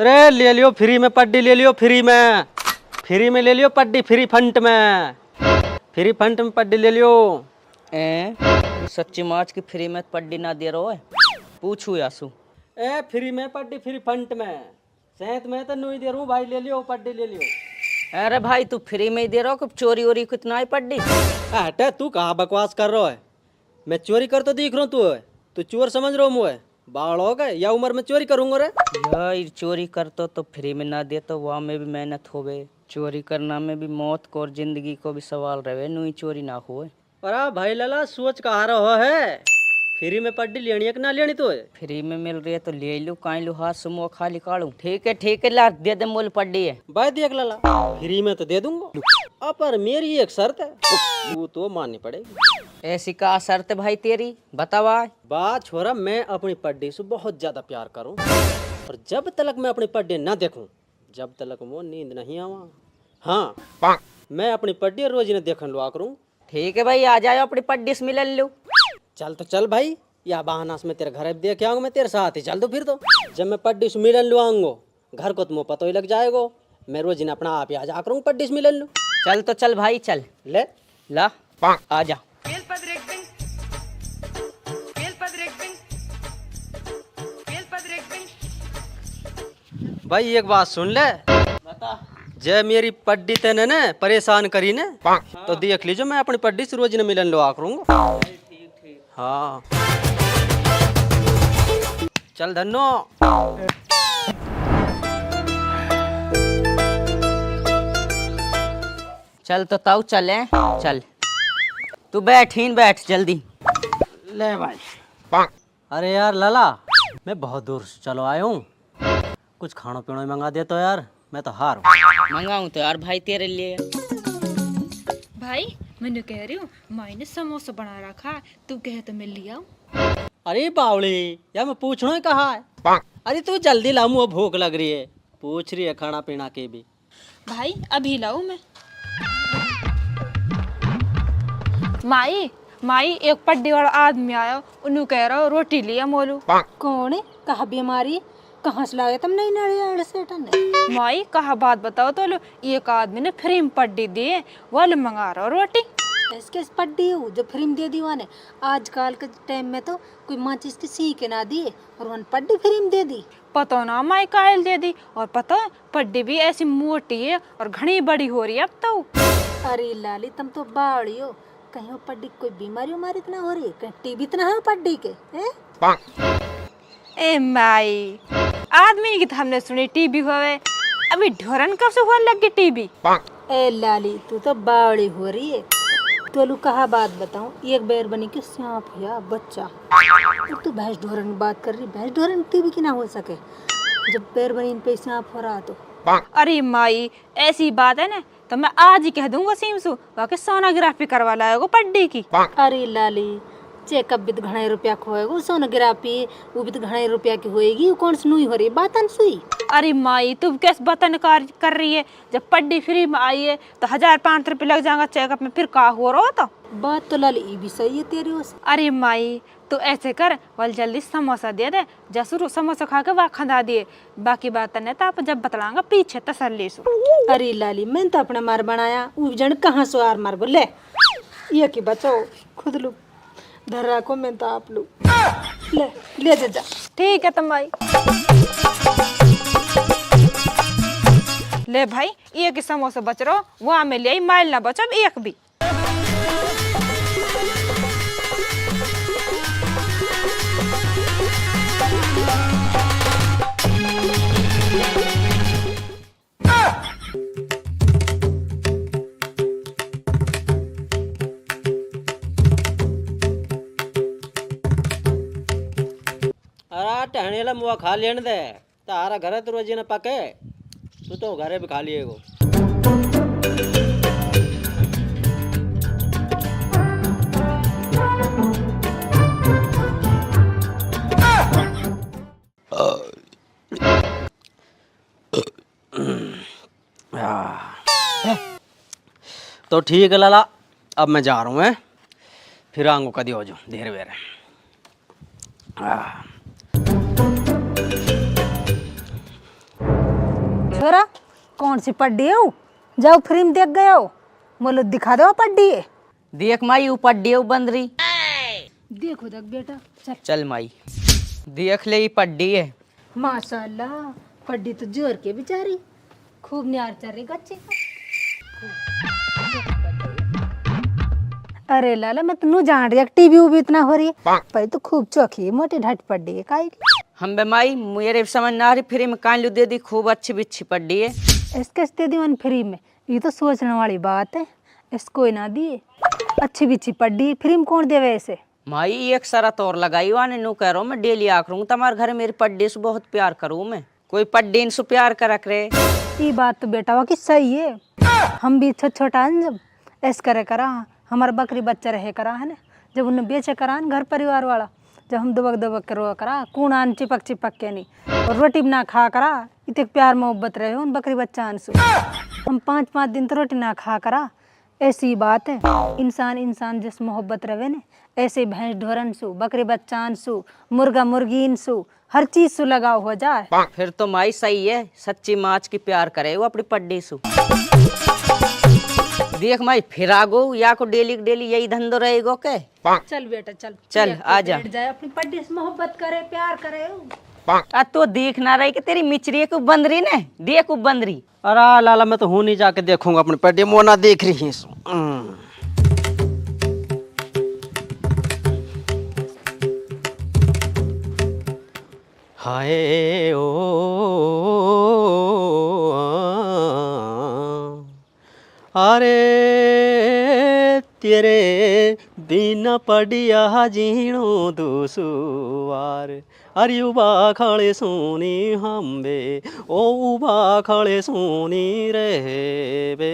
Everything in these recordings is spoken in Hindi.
अरे ले लियो फ्री में पड्डी, ले लियो फ्री में ले लियो पड्डी, फ्री फंट में पड्डी ले लियो। सच्ची माच की फ्री में पड्डी ना दे रहा है, पूछू यासू। ए फ्री में पड्डी, फ्री फंट में सेहत में तो नहीं दे रहा हूँ भाई, ले लियो पड्डी ले लियो। अरे भाई तू फ्री में ही दे रहा हो, कब चोरी वोरी कितना है पड्डी। हटे तू कहाँ बकवास कर रहा है, मैं चोरी कर तो दिख रहा हूँ, तू चोर समझ रहा हूँ मुझे, बाल हो गए या उम्र में चोरी करूंगा रे। यार चोरी करतो तो फ्री में ना दे तो वहाँ में भी मेहनत होवे, चोरी करना में भी मौत को और जिंदगी को भी सवाल रहे, नुई चोरी ना होए। अरे भाई लाला सोच कहा रहा है, फ्री में पड्डी लेनी है कि ना लेनी तो है? फ्री में मिल रही है तो ले लूं, काई लू हाथ सुमो खाली काढ़ू। ठीक है ला दे दे, मोल पड्डी है। भाई देख लाला फ्री में तो दे दूंगा, पर मेरी एक शर्त है, वो तो माननी पड़ेगी। ऐसी का शर्त है भाई तेरी, बतावा। बात छोरा, मैं अपनी पड्डी से बहुत ज्यादा प्यार करूं, और जब तक मैं अपनी पड्डी ना देखूं, जब तक वो नींद नहीं आवा। हाँ मैं अपनी पड्डी रोज ने देखन लुआ करूं। ठीक है भाई, आ जाओ अपनी पड्डी से मिल लो। चल तो चल भाई, या बहाना से मैं तेरे घर देख के आऊंगा, मैं तेरे साथ ही चल दो फिर तो। जब मैं पड्डी से मिलन लुआऊंगा, घर को तुम्हें पता ही लग जाएगा, मैं रोज ने अपना आप ही आ जा करूँ पड्डी से मिलन लू। चल तो चल भाई चल, ले ला आ जा। भाई एक बात सुन ले, बता। जय मेरी पड्डी तेने ने परेशान करी ने, तो देख लीजिए मैं अपनी पड्डी से रोज ने मिलन लुआ करूंगा। हाँ चल धन्नो। चल तो ताऊ चले, चल तू बैठ जल्दी। ले भाई। अरे यार लाला, मैं बहुत दूर से चलो आया हूँ, कुछ खाना पीना मंगा दे तो यार, मैं तो हार हूँ। मंगाऊं तो यार भाई तेरे लिए। भाई मैंने कह रही हूँ, माई ने समोसा बना रखा है, तू कहे तो मैं ले आऊं। अरे बावली, या मैं पूछना ही कहा है। अरे तू जल्दी ला, मुझे भूख लग रही है, पूछ रही है खाना पीना के भी। भाई अभी लाऊं मैं। माई एक पड्डी वाला आदमी आया, उन्हें कह रहा रोटी लिया मोलू। कौन है, कहा बीमारी, कहाँ से लाए तुम? नहीं नारियल से टन माई कहा बात बताओ तो लो, एक आदमी ने फ्री में पड्डी दी, वो लो मंगा रहा रोटी। इसके पड्डी हो जो फ्री में दे दी वाने, आजकल के टाइम में तो कोई माचिस की सी के ना दिए और वन पड्डी फ्री में दे दी। पता ना माई कायल दे दी, और पता है पड्डी भी ऐसी मोटी है और घनी बड़ी हो रही है अब तो। अरे लाली तुम तो बाड़ी हो, कहीं वो पड्डी कोई बीमारी उमारी इतना हो रही है, कहीं टीबी इतना है पड्डी के है? ए माई आदमी की तो हमने सुनी टीबी हुए, अभी ढोरन कब से हुआ लग गई टीबी। ए लाली तू तो बाड़ी हो रही है, तो कहा बात बताऊं, एक बेर बनी के सांप या बच्चा, तू भैंस ढोरन की बात कर रही, भैंस ढोरन टीबी की ना हो सके, जब बेर बनी इन पे सांप हो रहा तो। अरे माई ऐसी बात है ना, तो मैं आज ही कह दूंगा सीमसू वाकई सोनोग्राफी करवा लाएगा पड्डी की। अरे लाली चेकअप भी तो घना रुपया खोएगा, सोनोग्राफी वो भी तो घना रुपया की होएगी, वो कौन सी नई हो रही बात सुई। अरे माई तू कैसे बतन कर रही है, जब पड्डी फ्री में आई है तो 1000-500 रुपये लग जाएगा चेकअप में, फिर का हो रहा तो। बात तो लाली ये भी सही है तेरी ओर से। अरे माई तू ऐसे कर, वाल जल्दी समोसा दे दे, जसुर समोसा खा के वहाँ खंदा दिए, बाकी बात नहीं तो आप जब बतलाऊंगा पीछे तसल्ली सु। अरे लाली मैंने तो अपना मार बनाया, वो जन कहाँ सो आर मार बोले, ये की बचाओ खुद लो धर रखो, मैं तो आप लो ले दे जा। ठीक है तुम भाई ले भाई, एक ही समोसा बच रहा, वहाँ में ले माइल ना बचो एक भी। अरे टहने ला मुआ खा लेने दे, तारा घर तो रोजी न पके, तू तो घरे भी खा लिएगो। तो ठीक है लाला, अब मैं जा रहा हूँ, फिर आऊँगा कदी हो जो देर वेर। छोरा कौन सी पड्डी है वो? जाओ फ्री में देख गए हो, बोलो दिखा दो पड्डी है। देख माई ऊ पड्डी बंदरी। देखो देख बेटा, चल। चल माई देख ले, पड्डी है। माशाल्लाह पड्डी तो जोर के बेचारी, खूब न्यार चल रही बच्चे। अरे लाला मैं तो जान रही टीवी भी इतना हो रही है, पर तो खूब चौकी मोटी ढट पड्डी है काई। हम बे माई मेरे समझ ना आ रही, फ्री में कान लू दे दी, खूब अच्छी बिच्छी पड्डी है। इसके दे दी मन फ्री में, ये तो सोचने वाली बात है। इसको ही ना दिए, अच्छी बिच्छी पड्डी फ्री में कौन देवे ऐसे? माई एक शरत और लगाई वाने नु कह रहा हूँ मैं डेली आ करूँ तुम्हारे घर, मेरी पड्डी से बहुत प्यार करूँ मैं, कोई पड्डी इनसे प्यार करा करे। ये बात तो बेटा वाकई सही है। हम भी छोटा जब ऐस करे करा, हमारा बकरी बच्चा रहे करा है ना, जब उन्हें बेचे करा न घर परिवार वाला, जब हम दबक दबक के रो करा कूण आन चिपक चिपक के नहीं, और रोटी ना खा करा, इतने प्यार मोहब्बत रहे उन बकरी बच्चा आंसू। हम 5-5 दिन तो रोटी ना खा करा। ऐसी बात है, इंसान इंसान जिस मोहब्बत रहे न, ऐसे भैंस ढोरन सु, बकरी बच्चा सु, मुर्गा मुर्गीन सु, हर चीज सु लगाव हो जाए। फिर तो माई सही है, सच्ची माच की प्यार करे वो अपनी पड्डी सु। देख माई फिर आगो या को डेली डेली यही धंधो रहेगो के। चल बेटा चल, चल आजा। बैठ जाए अपनी पड्डी से मोहब्बत करे प्यार करे। आ तो देख ना रही कि तेरी मिचरी को बंदरी ने, देख वो बंदरी। अरे लाला मैं तो हूँ नहीं, जाके देखूंगा अपने पड्डी, मोना देख रही है। हाय ओ अरे तेरे बिना पड़िया जीणो दुसुवार, अरे उबा खड़े सोनी हम बे, ओ उबा खड़े सोनी रे बे।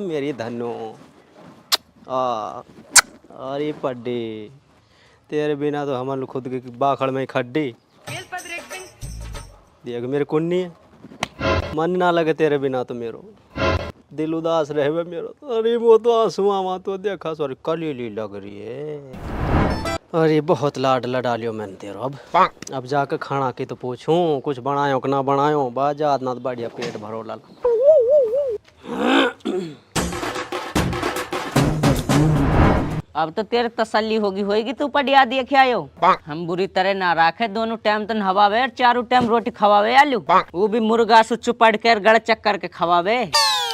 मेरी धनो अरे पड्डी, तेरे बिना तो हमारे खुद के बाखड़ में खड्डी। देख मेरे कुन्नी है, मन ना लगे तेरे बिना तो मेरो दिल उदास रहे मेरो। अरे वो तो आंसू आवा तो देखा सॉरी कलीली लग रही है। अरे बहुत लाड लड़ा लियो मैंने तेरा। अब जाकर खाना की तो पूछूं, कुछ बनायो कि ना बनायो, बाजा ना तो बढ़िया पेट भरो लाल। अब तो तेरे तसल्ली होगी तू पडिया देखे आयो। हम बुरी तरह ना राखे, दोनों टाइम तो हवावे और चारों टाइम रोटी खवावे आलू, वो भी मुर्गा से चुपड़ कर गड़ चक्कर के खवावे।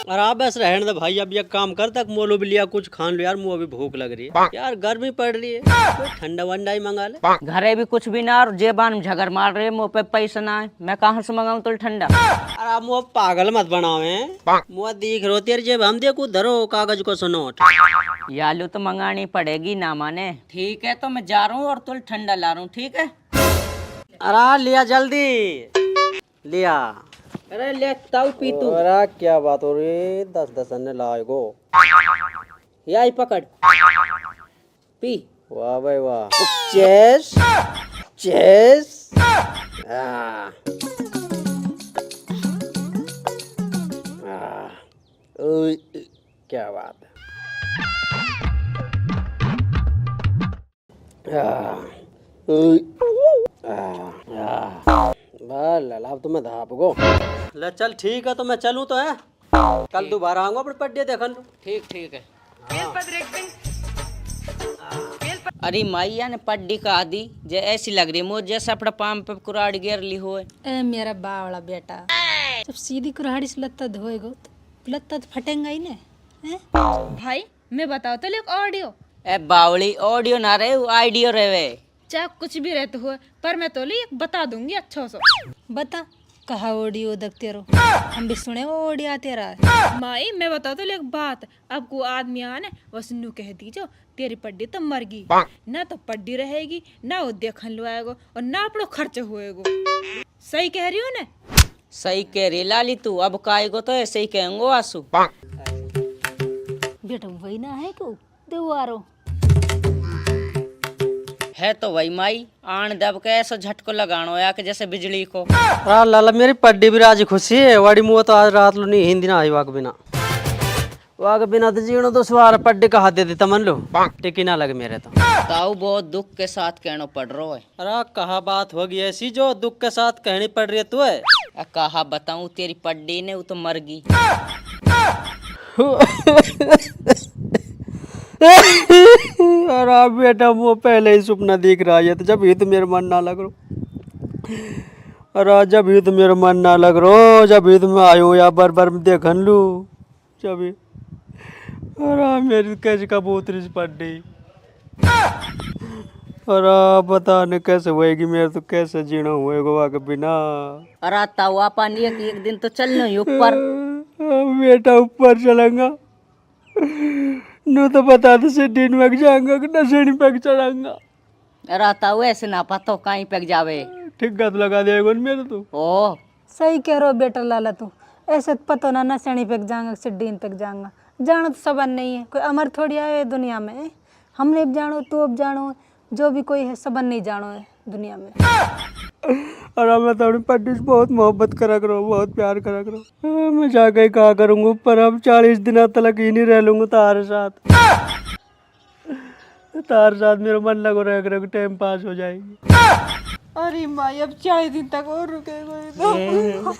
और आप बस रहने दे भाई, अब ये काम कर तक मोलो भी लिया कुछ खान लो यार, मुँह अभी भूख लग रही है यार, गर्मी पड़ रही है, कोई ठंडा वंडा ही मंगा ले। घरे भी कुछ भी ना और जेबान झगर मार रहे, मुँह पे पैसा ना है, मैं कहाँ से मंगाऊं तो ठंडा। अरे आप मुँह पागल मत बनावे, मुँह दिख रो तेरे जेब, हम देखो धरो कागज को सुनोट। ये आलू तो मंगानी पड़ेगी ना माने। ठीक है तो मैं जा रहा हूँ और तुल ठंडा ला रहा हूँ, ठीक है। अरे लिया जल्दी लिया। अरे लेता हूँ पी तू। अरे क्या बात हो रही, 10-10 अन्य लाएगो। यही पकड़ पी। वाह भाई वाह, चेस चेस। क्या बात है। अब तो मैं धाप गो ले। चल ठीक है तो मैं चलूँ तो है, कल दोबारा आऊंगा अपने पड्डे देखन। ठीक ठीक है। अरे माइया ने पड्डी का आदि जे ऐसी लग रही है मुझे जैसे अपना पाम पे कुराड़ गिर ली हो। ए मेरा बावड़ा बेटा, जब सीधी कुल्हाड़ी से लत्ता धोएगा तो लत्ता तो फटेगा ही ना। भाई मैं बताओ तो लोग ऑडियो, ए बावली ऑडियो ना रहे, आइडियो रहे। चाहे कुछ भी रहते हो, पर मैं तो लिए बता दूंगी अच्छा से। बता कहा ऑडियो देखते रहो, हम भी सुने वो ऑडियो तेरा। माई मैं बताओ तो एक बात, अब को आदमी आने बस नू कह दीजो तेरी पड्डी तो मर गई, ना तो पड्डी रहेगी, ना वो देखन लो आएगो, और ना अपनो खर्च होएगो। सही कह रही हो ना? सही कह रही लाली तू, अब काएगो तो ऐसे ही कहेंगो आंसू। बेटा वही ना है को देवारो है तो वही माई, आन दब के ऐसा झटको लगानो या कि जैसे बिजली को। लाला मेरी पड्डी भी राजी खुशी है, वाड़ी मुँह तो आज रात लो नहीं हिंदी ना आई वाक बिना। वाग बिना तो जीणो तो सवार पड्डे कहा दे देता मन लो टिकी ना लगे मेरे तो। ताऊ बहुत दुख के साथ कहना पड़ रहा है। अरे कहा बात होगी ऐसी जो दुख के साथ कहनी पड़ रही है तू है। कहा बताऊं तेरी पड्डी ने वो तो मर गई। अरे बेटा वो पहले ही सपना देख रहा है तो जब ये तो मेरा मन ना लग रहा। अरे जब ये तो मेरा मन ना लग रहा, जब ये तो मैं आयो या बार बार देखन लू जब ये। अरे मेरी कैसे कबूतरी से पड़ गई। अरे पता नहीं कैसे होएगी मेरे तो कैसे जीना होएगा के बिना। अरे ताऊ आपा नहीं कि एक दिन तो चलना ही ऊपर। बेटा ऊपर चलेगा नू तो बता दे सीढ़ी में जाऊंगा कि ना सीढ़ी पे चढ़ाऊंगा। अरे ताऊ ऐसे ना पता कहीं पे जावे। ठीक गत लगा देगा मेरे तो। ओ सही कह रहे हो बेटा लाला तू। ऐसे तो पता ना नशेणी पे जाऊंगा सीढ़ी पे जाऊंगा। जानो तो सबन नहीं है, कोई अमर थोड़ी आए दुनिया में। हमने अब जानो तू अब जानो, जो भी कोई है सबन नहीं जानो है दुनिया में। और मैं तो अपनी पट्टी से बहुत मोहब्बत करा करो, बहुत प्यार करा करो। मैं जाके कहा करूँगा पर अब 40 दिन तक ही नहीं रह लूँगा तारे साथ। तारे साथ मेरा मन लगो रह टाइम पास हो जाएगी। अरे माई अब 40 दिन तक और रुकेगा।